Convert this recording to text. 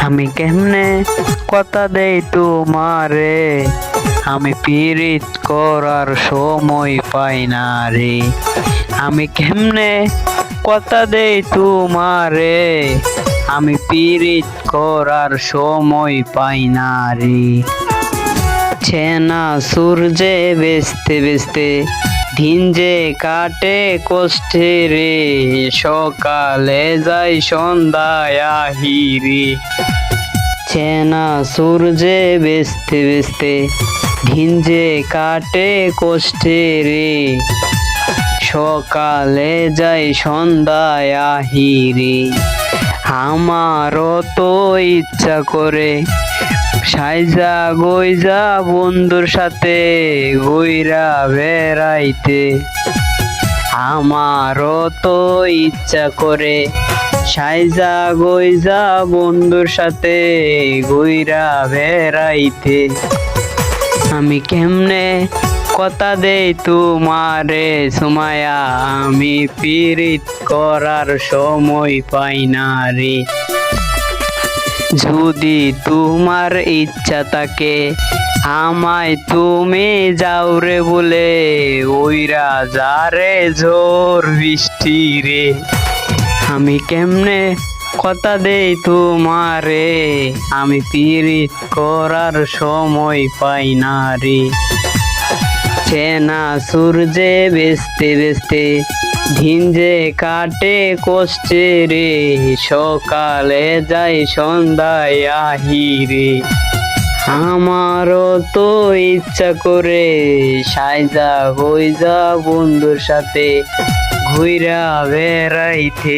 আমি কেমনে কথা দেই তোমারে, আমি পিরিত করার সময় পাই না রে। আমি কেমনে কথা দেই তোমারে, আমি পিরিত করার সময় পাই না রে। ছেনা সূর্যে বেচতে বেচতে দিন যে কাটে কষ্টে রে, সকালে যাই সন্ধ্যায় আহি রে। ছেনা সূর্যে বেচতে বেচতে দিন যে কাটে কষ্টে রে, সকালে যাই সন্ধ্যায় আহি রে। আমারও তো ইচ্ছা করে সাইজা গইজা বন্ধুর সাথে ঘুইরা বেড়াইতে, আমারও তো ইচ্ছা করে সাইজা গইজা বন্ধুর সাথে ঘুইরা বেড়াইতে। আমি কেমনে কথা দেই তোমারে সুমায়া, আমি পিরিত করার সময় পাই না রে। যদি তোমার ইচ্ছা থাকে আমায় তুমি যাও রে বলে, ওইরা যারে ঝড় বৃষ্টি রে। আমি কেমনে কথা দেই তোমারে, আমি পিরিত করার সময় পাই না রে। ছেনা সূর্যে বেচতে বেচতে দিন যে কাটে কষ্টে রে, সকালে যাই সন্ধ্যায় আহি রে। আমারও তো ইচ্ছা করে সাইজা গইজা বন্ধুর সাথে ঘুইরা বেড়াইতে।